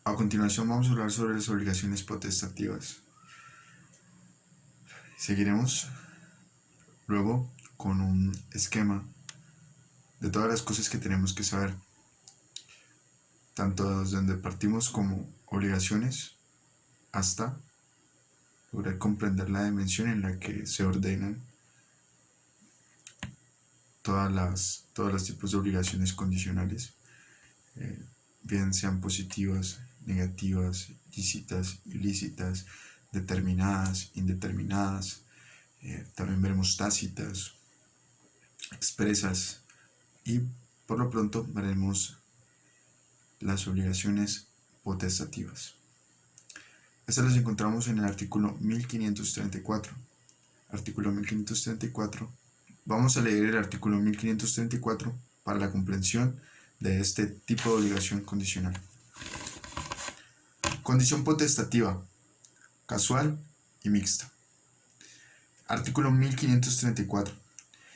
A continuación vamos a hablar sobre las obligaciones potestativas. Seguiremos luego con un esquema de todas las cosas que tenemos que saber, tanto desde donde partimos como obligaciones hasta lograr comprender la dimensión en la que se ordenan todos los tipos de obligaciones condicionales, bien sean positivas, negativas, lícitas, ilícitas, determinadas, indeterminadas. También veremos tácitas, expresas y por lo pronto veremos las obligaciones potestativas. Estas las encontramos en el artículo 1534. Artículo 1534. Vamos a leer el artículo 1534 para la comprensión de este tipo de obligación condicional. Condición potestativa, casual y mixta. Artículo 1534.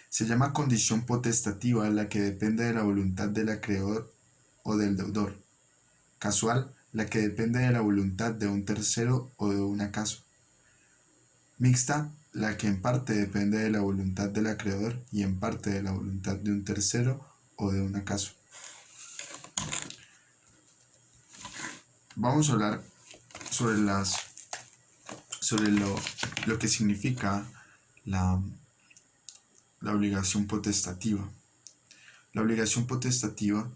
Se llama condición potestativa la que depende de la voluntad del acreedor o del deudor. Casual, la que depende de la voluntad de un tercero o de un acaso. Mixta, la que en parte depende de la voluntad del acreedor y en parte de la voluntad de un tercero o de un acaso. Vamos a hablar sobre lo que significa la obligación potestativa. La obligación potestativa,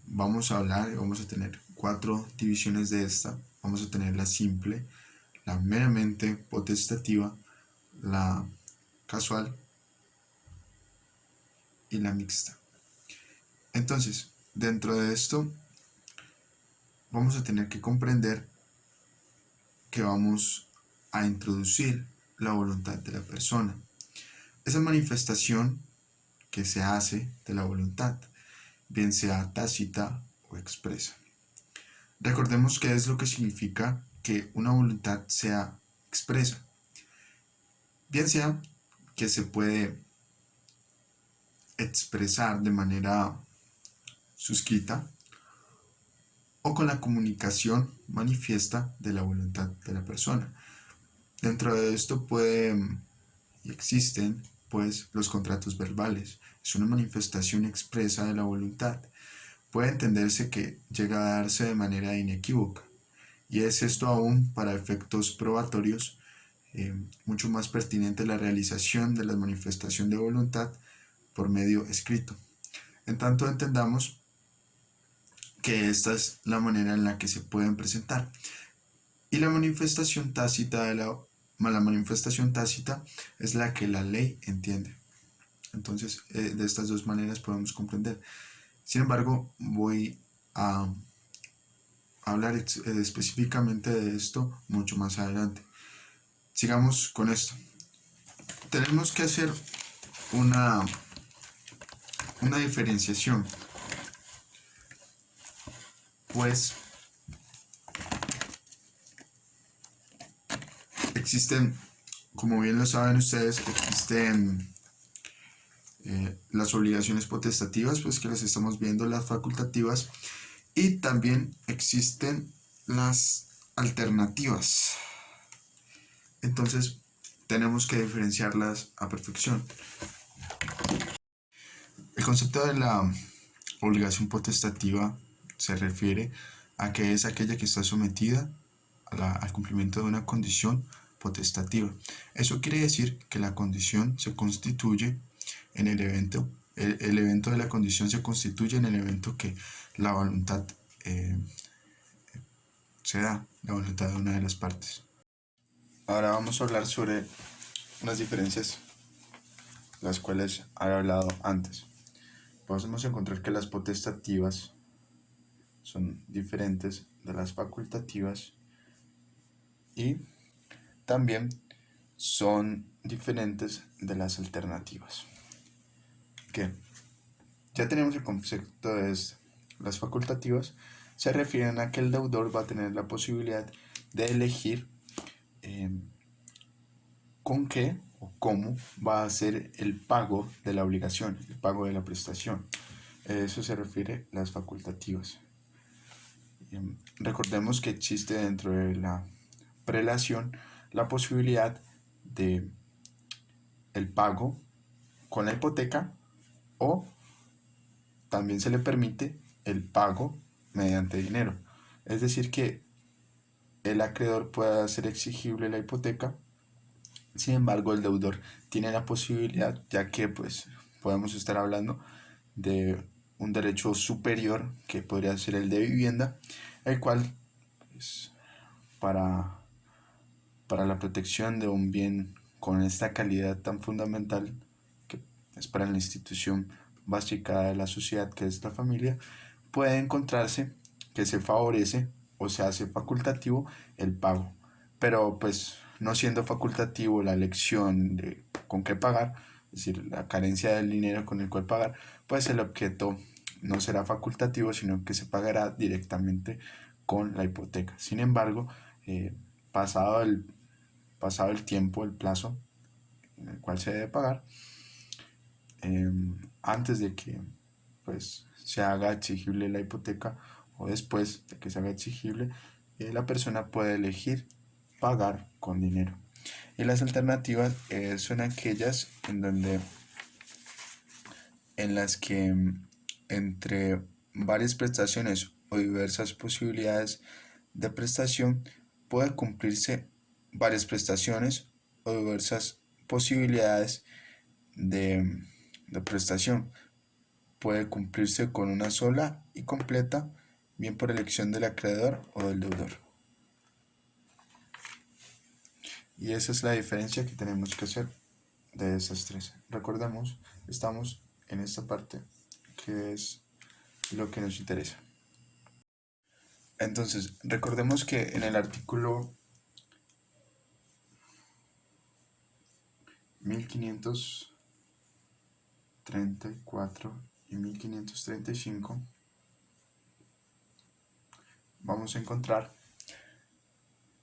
vamos a tener 4 divisiones de esta. Vamos a tener la simple, la meramente potestativa, la casual y la mixta. Entonces, dentro de esto, vamos a tener que comprender que vamos a introducir la voluntad de la persona. Esa manifestación que se hace de la voluntad, bien sea tácita o expresa. Recordemos qué es lo que significa que una voluntad sea expresa. Bien sea que se puede expresar de manera suscrita o con la comunicación manifiesta de la voluntad de la persona. Dentro de esto existen pues los contratos verbales. Es una manifestación expresa de la voluntad. Puede entenderse que llega a darse de manera inequívoca, y es esto aún para efectos probatorios mucho más pertinente la realización de la manifestación de voluntad por medio escrito. En tanto entendamos que esta es la manera en la que se pueden presentar. Y la manifestación tácita es la que la ley entiende. Entonces, de estas dos maneras podemos comprender. Sin embargo, voy a hablar específicamente de esto mucho más adelante. Sigamos con esto. Tenemos que hacer una diferenciación, pues existen, como bien lo saben ustedes, existen las obligaciones potestativas, pues que las estamos viendo, las facultativas, y también existen las alternativas. Entonces tenemos que diferenciarlas a perfección. El concepto de la obligación potestativa se refiere a que es aquella que está sometida al cumplimiento de una condición potestativa. Eso quiere decir que la condición se constituye en el evento, el evento de la condición se constituye en el evento que la voluntad se da, la voluntad de una de las partes. Ahora vamos a hablar sobre unas diferencias, las cuales he hablado antes. Podemos encontrar que las potestativas son diferentes de las facultativas y también son diferentes de las alternativas. ¿Qué? Ya tenemos el concepto de esto. Las facultativas se refieren a que el deudor va a tener la posibilidad de elegir con qué o cómo va a hacer el pago de la obligación, el pago de la prestación. Eso se refiere a las facultativas. Recordemos que existe dentro de la prelación la posibilidad de el pago con la hipoteca, o también se le permite el pago mediante dinero. Es decir, que el acreedor puede hacer exigible la hipoteca. Sin embargo, el deudor tiene la posibilidad, ya que pues podemos estar hablando de un derecho superior que podría ser el de vivienda, el cual pues, para, para la protección de un bien con esta calidad tan fundamental que es para la institución básica de la sociedad, que es la familia, puede encontrarse que se favorece o se hace facultativo el pago. Pero pues no siendo facultativo la elección de con qué pagar, es decir, la carencia del dinero con el cual pagar, pues el objeto no será facultativo, sino que se pagará directamente con la hipoteca. Sin embargo, pasado, el, pasado el tiempo, el plazo en el cual se debe pagar, antes de que pues, se haga exigible la hipoteca o después de que se haga exigible, la persona puede elegir pagar con dinero. Y las alternativas son aquellas en las que entre varias prestaciones o diversas posibilidades de prestación puede cumplirse varias prestaciones o diversas posibilidades de prestación. Puede cumplirse con una sola y completa, bien por elección del acreedor o del deudor. Y esa es la diferencia que tenemos que hacer de esas tres. Recordemos, estamos en esta parte que es lo que nos interesa. Entonces, recordemos que en el artículo 1534 y 1535 vamos a encontrar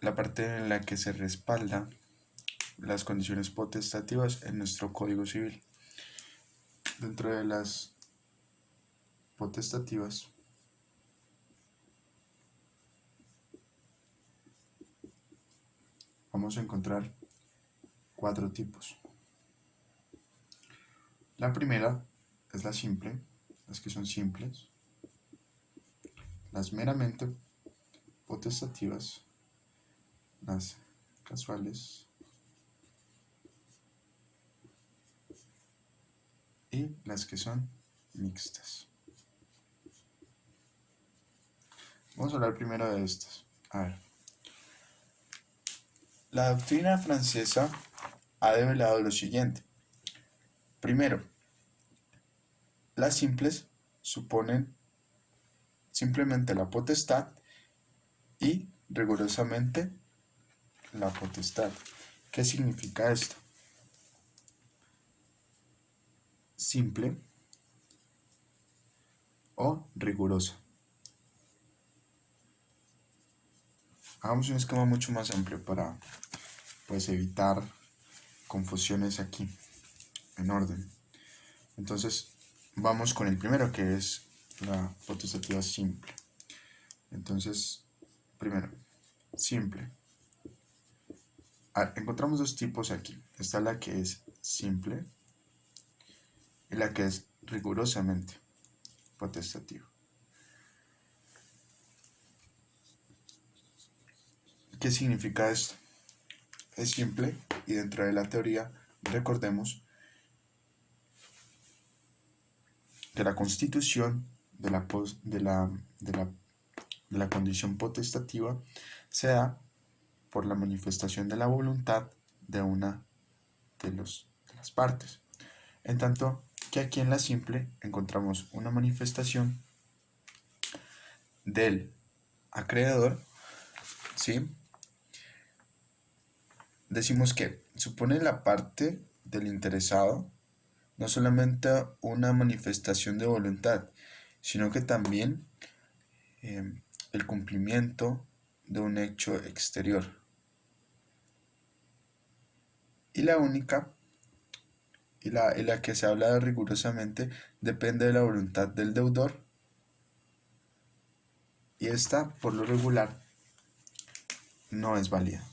la parte en la que se respalda las condiciones potestativas en nuestro Código Civil. Dentro de las potestativas vamos a encontrar 4 tipos. La primera es la simple, las que son simples. Las meramente potestativas, las casuales y las que son mixtas. Vamos a hablar primero de estas. A ver. La doctrina francesa ha develado lo siguiente. Primero, las simples suponen simplemente la potestad y rigurosamente la potestad. ¿Qué significa esto? Simple o rigurosa. Hagamos un esquema mucho más amplio para pues evitar confusiones aquí en orden. Entonces vamos con el primero, que es la potestativa simple. Entonces, primero, simple. Encontramos dos tipos aquí. Está la que es simple y la que es rigurosamente potestativa. ¿Qué significa esto? Es simple y dentro de la teoría recordemos que la constitución de la condición potestativa se da por la manifestación de la voluntad de una de las partes. En tanto que aquí en la simple encontramos una manifestación del acreedor, ¿sí? Decimos que supone la parte del interesado no solamente una manifestación de voluntad, sino que también el cumplimiento de un hecho exterior. Y la única, y la que se habla de rigurosamente, depende de la voluntad del deudor y esta, por lo regular, no es válida.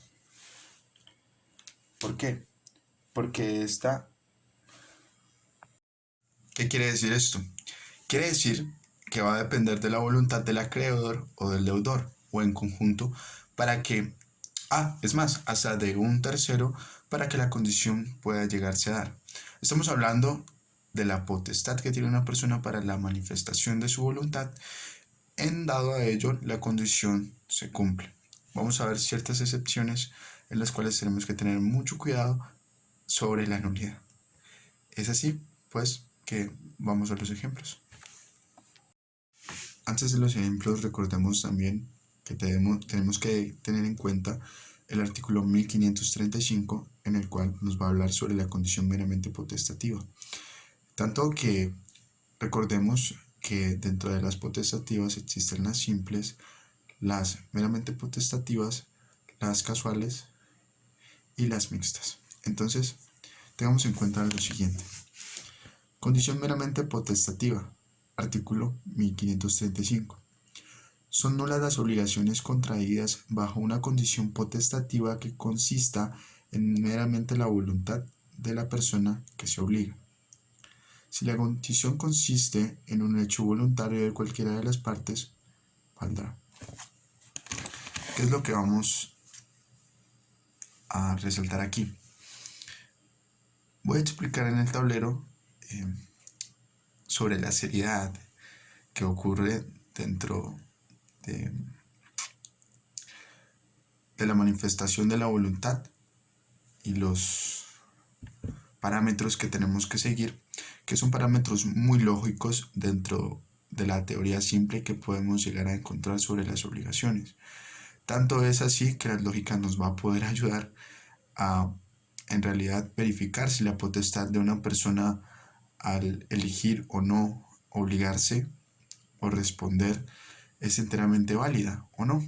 ¿Por qué? Porque esta... ¿Qué quiere decir esto? Quiere decir que va a depender de la voluntad del acreedor o del deudor, o en conjunto, para que, es más, hasta de un tercero, para que la condición pueda llegarse a dar. Estamos hablando de la potestad que tiene una persona para la manifestación de su voluntad. En dado a ello, la condición se cumple. Vamos a ver ciertas excepciones en las cuales tenemos que tener mucho cuidado sobre la nulidad. Es así, pues, que vamos a los ejemplos. Antes de los ejemplos, recordemos también que tenemos que tener en cuenta el artículo 1535, en el cual nos va a hablar sobre la condición meramente potestativa. Tanto que recordemos que dentro de las potestativas existen las simples, las meramente potestativas, las casuales y las mixtas. Entonces, tengamos en cuenta lo siguiente. Condición meramente potestativa, artículo 1535. Son nulas las obligaciones contraídas bajo una condición potestativa que consista en meramente la voluntad de la persona que se obliga. Si la condición consiste en un hecho voluntario de cualquiera de las partes, valdrá. ¿Qué es lo que vamos a resaltar aquí? Voy a explicar en el tablero sobre la seriedad que ocurre dentro de la manifestación de la voluntad y los parámetros que tenemos que seguir, que son parámetros muy lógicos dentro de la teoría simple que podemos llegar a encontrar sobre las obligaciones. Tanto es así que la lógica nos va a poder ayudar a, en realidad, verificar si la potestad de una persona al elegir o no obligarse o responder es enteramente válida o no.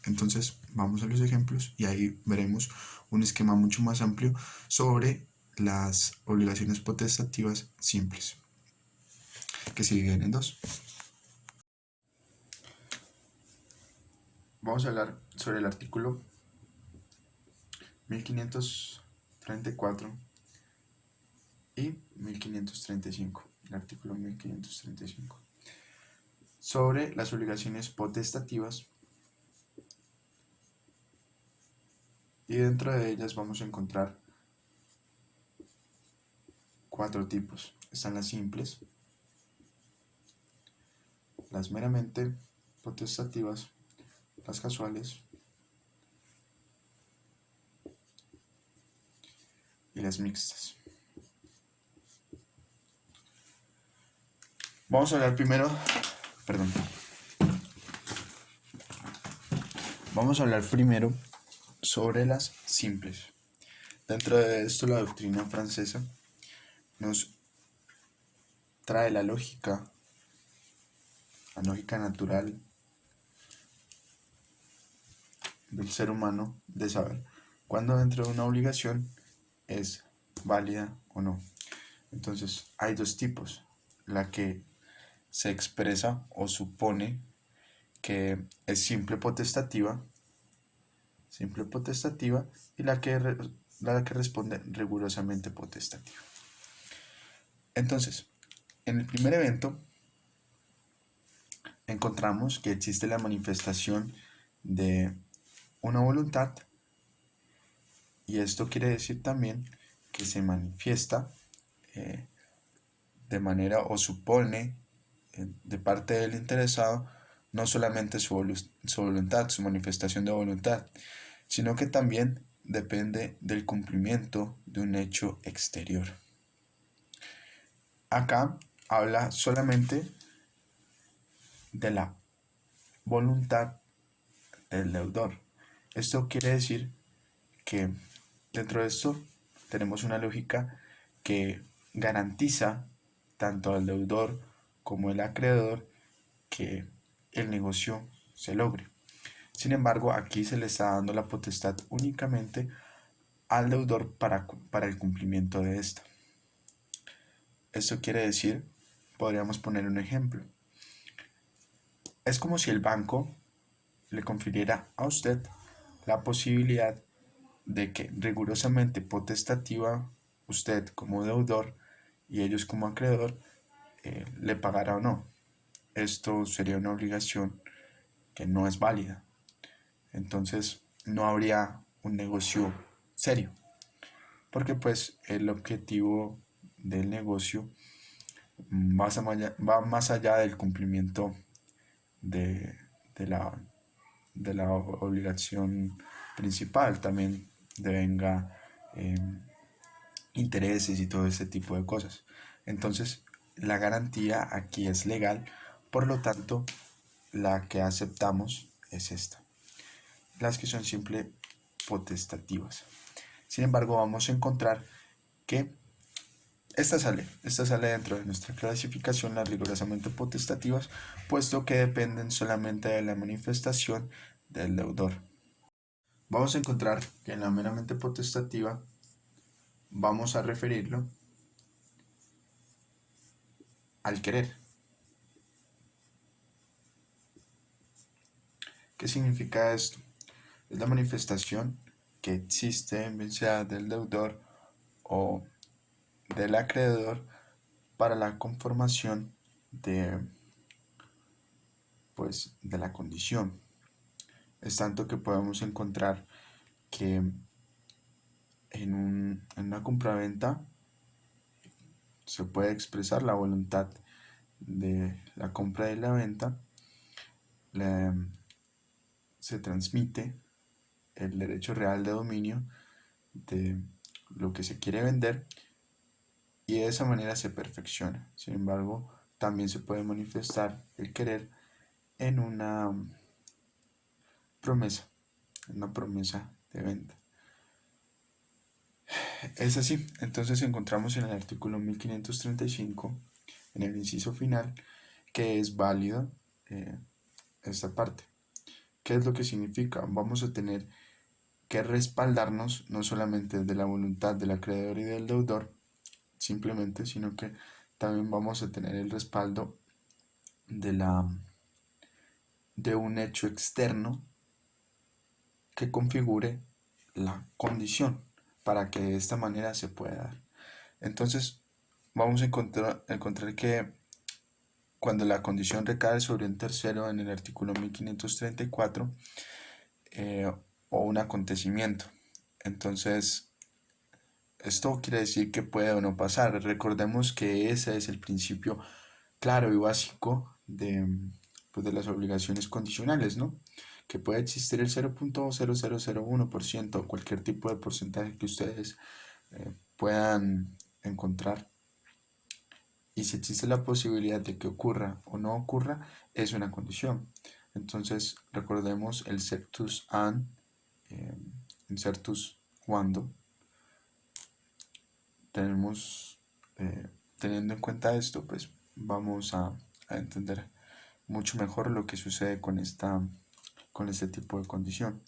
Entonces vamos a los ejemplos y ahí veremos un esquema mucho más amplio sobre las obligaciones potestativas simples, que se dividen en dos. Vamos a hablar sobre el artículo 1534 y 1535. El artículo 1535. Sobre las obligaciones potestativas, y dentro de ellas vamos a encontrar 4 tipos. Están las simples, las meramente potestativas, las casuales y las mixtas. Vamos a hablar primero sobre las simples. Dentro de esto, la doctrina francesa nos trae la lógica natural del ser humano de saber cuándo dentro de una obligación es válida o no. Entonces, hay dos tipos: la que se expresa o supone que es simple potestativa, y la que responde rigurosamente potestativa. Entonces, en el primer evento encontramos que existe la manifestación de una voluntad, y esto quiere decir también que se manifiesta de manera o supone de parte del interesado no solamente su voluntad, su manifestación de voluntad, sino que también depende del cumplimiento de un hecho exterior. Acá habla solamente de la voluntad del deudor. Esto quiere decir que dentro de esto tenemos una lógica que garantiza tanto al deudor como al acreedor que el negocio se logre. Sin embargo, aquí se le está dando la potestad únicamente al deudor para el cumplimiento de esta. Esto quiere decir, podríamos poner un ejemplo. Es como si el banco le confiriera a usted la posibilidad de que rigurosamente potestativa usted como deudor y ellos como acreedor le pagara o no. Esto sería una obligación que no es válida. Entonces no habría un negocio serio, porque pues el objetivo del negocio va más allá del cumplimiento de, de la, de la obligación principal. También devenga eh, intereses y todo ese tipo de cosas. Entonces, la garantía aquí es legal, por lo tanto, la que aceptamos es esta. Las que son simple potestativas. Sin embargo, vamos a encontrar que esta sale dentro de nuestra clasificación las rigurosamente potestativas, puesto que dependen solamente de la manifestación del deudor. Vamos a encontrar que en la meramente potestativa vamos a referirlo al querer. ¿Qué significa esto? Es la manifestación que existe en sea del deudor o del acreedor para la conformación de, pues, de la condición. Es tanto que podemos encontrar que en una compraventa se puede expresar la voluntad de la compra y la venta, se transmite el derecho real de dominio de lo que se quiere vender y de esa manera se perfecciona. Sin embargo, también se puede manifestar el querer en promesa, una promesa de venta. Es así, entonces encontramos en el artículo 1535, en el inciso final, que es válido esta parte. ¿Qué es lo que significa? Vamos a tener que respaldarnos no solamente de la voluntad del acreedor y del deudor, simplemente, sino que también vamos a tener el respaldo de, de un hecho externo que configure la condición para que de esta manera se pueda dar. Entonces, vamos a encontrar que cuando la condición recae sobre un tercero en el artículo 1534 o un acontecimiento. Entonces, esto quiere decir que puede o no pasar. Recordemos que ese es el principio claro y básico pues, de las obligaciones condicionales, ¿no? Que puede existir el 0.0001% o cualquier tipo de porcentaje que ustedes puedan encontrar. Y si existe la posibilidad de que ocurra o no ocurra, es una condición. Entonces, recordemos el certus an, certus cuando. Teniendo en cuenta esto, pues vamos a entender mucho mejor lo que sucede con este tipo de condición.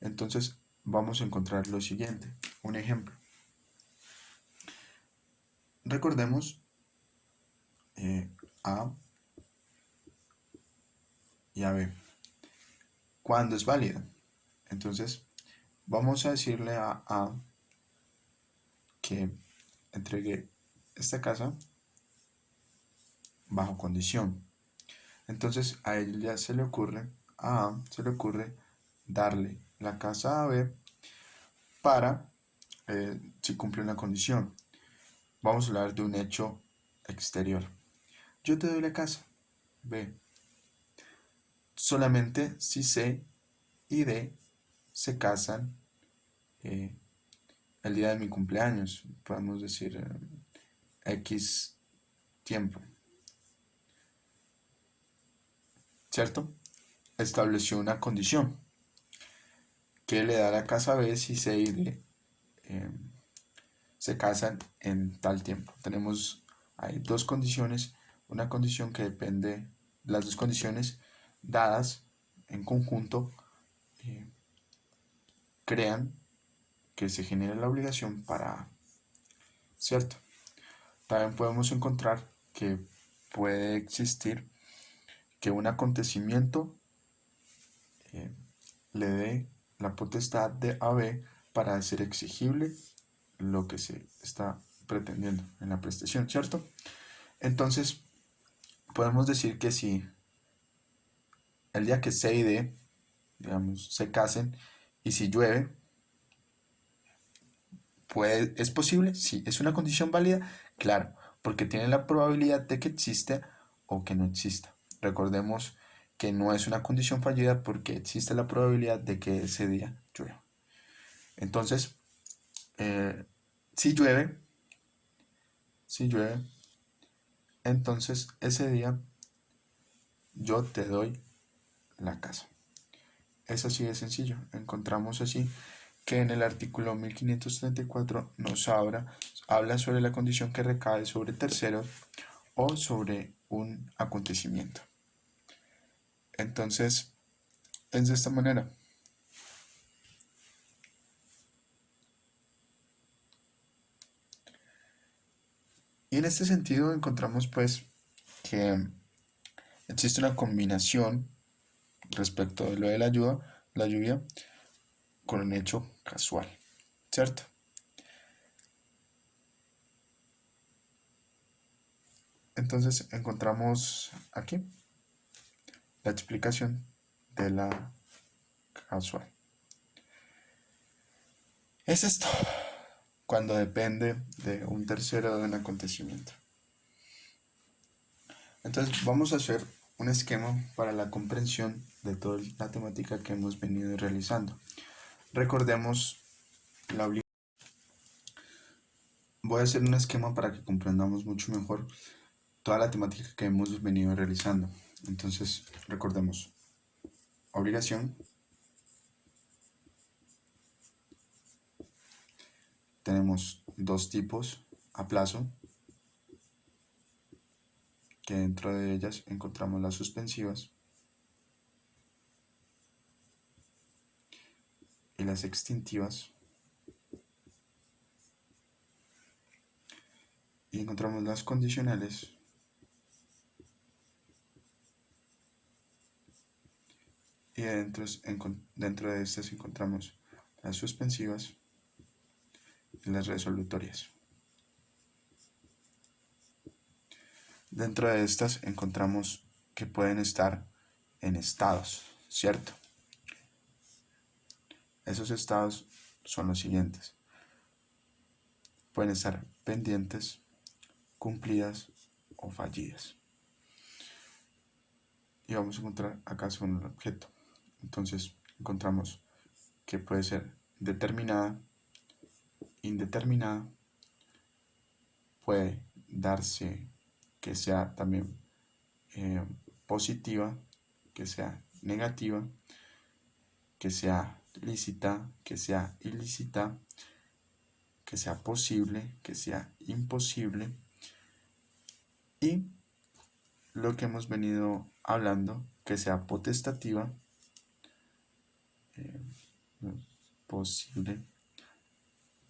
Entonces, vamos a encontrar lo siguiente. Un ejemplo. Recordemos A y a B. ¿Cuándo es válida? Entonces, vamos a decirle a A que entregue esta casa bajo condición. Entonces, a él ya se le ocurre, a A se le ocurre darle la casa a B para, si cumple una condición. Vamos a hablar de un hecho exterior. Yo te doy la casa, B, solamente si C y D se casan el día de mi cumpleaños, podemos decir X tiempo, ¿cierto? Estableció una condición que le da la casa B si C y D se casan en tal tiempo. Tenemos ahí dos condiciones, una condición que depende, las dos condiciones dadas en conjunto crean que se genere la obligación para, ¿cierto? También podemos encontrar que puede existir que un acontecimiento le dé la potestad de A B para hacer exigible lo que se está pretendiendo en la prestación, ¿cierto? Entonces, podemos decir que si el día que C y D, digamos, se casen, y si llueve, ¿es posible? Sí. ¿Es una condición válida? Claro, porque tiene la probabilidad de que exista o que no exista. Recordemos que no es una condición fallida porque existe la probabilidad de que ese día llueva. Entonces, si llueve, entonces ese día yo te doy la casa. Es así de sencillo. Encontramos así que en el artículo 1534 nos habla sobre la condición que recae sobre terceros o sobre un acontecimiento. Entonces, es de esta manera. Y en este sentido encontramos pues que existe una combinación respecto de lo de la lluvia con un hecho casual, ¿cierto? Entonces encontramos aquí la explicación de la casual. Es esto, cuando depende de un tercero de un acontecimiento. Entonces vamos a hacer un esquema para la comprensión de toda la temática que hemos venido realizando. Recordemos la obligación. Voy a hacer un esquema para que comprendamos mucho mejor toda la temática que hemos venido realizando. Entonces recordemos obligación. Tenemos dos tipos a plazo, que dentro de ellas encontramos las suspensivas y las extintivas. Y encontramos las condicionales y dentro de estas encontramos las suspensivas y las resolutorias. Dentro de estas encontramos que pueden estar en estados, ¿cierto? Esos estados son los siguientes. Pueden estar pendientes, cumplidas o fallidas. Y vamos a encontrar acá según el objeto. Entonces encontramos que puede ser determinada, indeterminada, puede darse que sea también positiva, que sea negativa, que sea lícita, que sea ilícita, que sea posible, que sea imposible, y lo que hemos venido hablando, que sea potestativa, posible,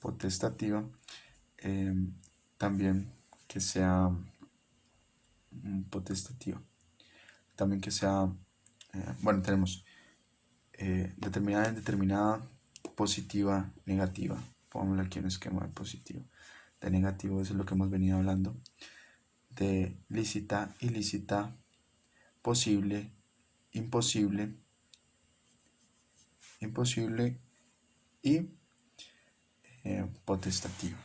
potestativa, también que sea potestativa, también que sea, bueno, tenemos determinada, indeterminada, positiva, negativa. Pongámosle aquí un esquema de positivo. De negativo, eso es lo que hemos venido hablando. De lícita, ilícita, posible, imposible, y potestativa.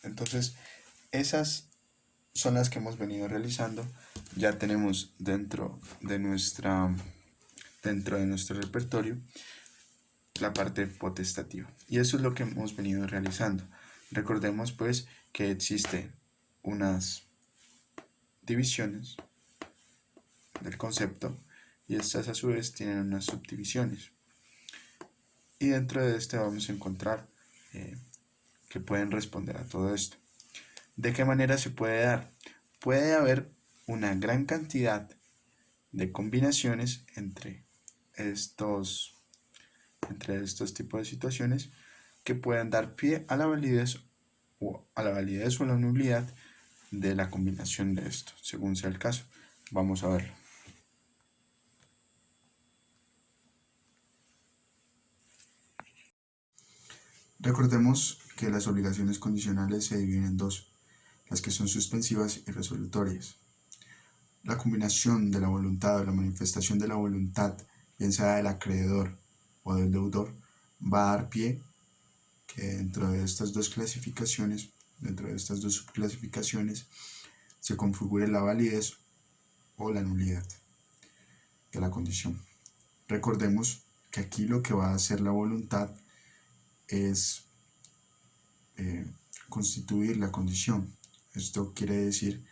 Entonces, esas son las que hemos venido realizando. Ya tenemos dentro de nuestro repertorio la parte potestativa, y eso es lo que hemos venido realizando. Recordemos pues que existen unas divisiones del concepto y estas a su vez tienen unas subdivisiones, y dentro de este vamos a encontrar que pueden responder a todo esto. ¿De qué manera se puede dar? Puede haber una gran cantidad de combinaciones entre estos tipos de situaciones que puedan dar pie a la validez o la nulidad de la combinación de esto, según sea el caso. Vamos a verlo. Recordemos que las obligaciones condicionales se dividen en dos, las que son suspensivas y resolutorias. La combinación de la voluntad o la manifestación de la voluntad, bien sea del acreedor o del deudor, va a dar pie que dentro de estas dos clasificaciones, dentro de estas dos subclasificaciones, se configure la validez o la nulidad de la condición. Recordemos que aquí lo que va a hacer la voluntad es constituir la condición. Esto quiere decir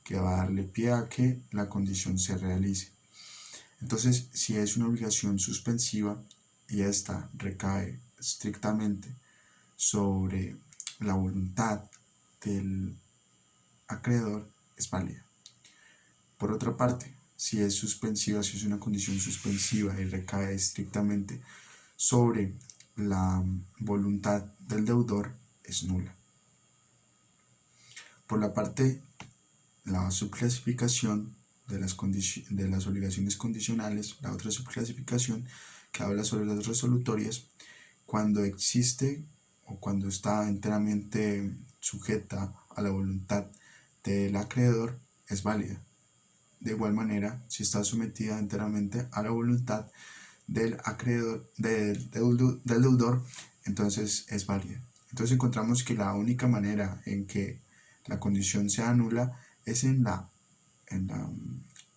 que va a darle pie a que la condición se realice. Entonces, si es una obligación suspensiva y esta recae estrictamente sobre la voluntad del acreedor, es válida. Por otra parte, si es suspensiva, si es una condición suspensiva y recae estrictamente sobre la voluntad del deudor, es nula. Por la parte, la subclasificación de las obligaciones condicionales, la otra subclasificación que habla sobre las resolutorias, cuando existe o cuando está enteramente sujeta a la voluntad del acreedor, es válida. De igual manera, si está sometida enteramente a la voluntad del acreedor, del deudor, entonces es válida. Entonces encontramos que la única manera en que la condición sea nula es en la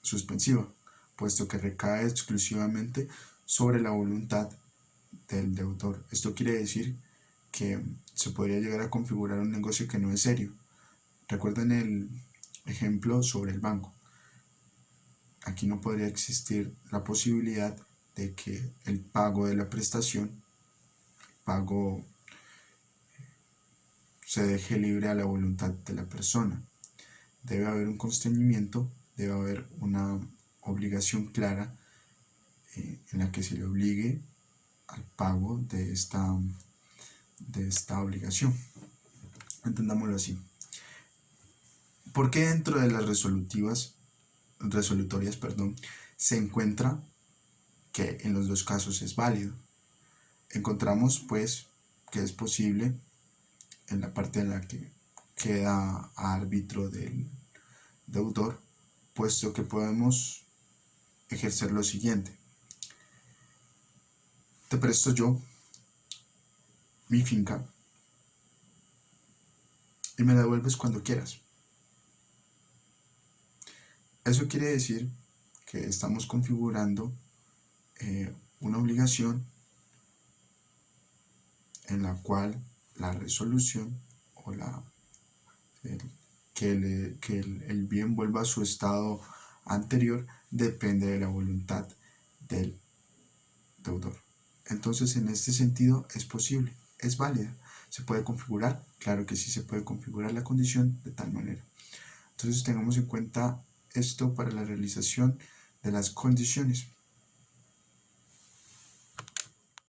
suspensiva, puesto que recae exclusivamente sobre la voluntad del deudor. Esto quiere decir que se podría llegar a configurar un negocio que no es serio. Recuerden el ejemplo sobre el banco. Aquí no podría existir la posibilidad de que el pago de la prestación, pago se deje libre a la voluntad de la persona. Debe haber un constreñimiento, debe haber una obligación clara en la que se le obligue al pago de esta obligación. Entendámoslo así. ¿Por qué dentro de las resolutorias, se encuentra que en los dos casos es válido? Encontramos pues que es posible en la parte en la que queda a árbitro del deudor, puesto que podemos ejercer lo siguiente: te presto yo mi finca y me la devuelves cuando quieras. Eso quiere decir que estamos configurando una obligación en la cual la resolución o que el bien vuelva a su estado anterior depende de la voluntad del deudor. Entonces, en este sentido es posible, es válida. ¿Se puede configurar? Claro que sí se puede configurar la condición de tal manera. Entonces tengamos en cuenta esto para la realización de las condiciones.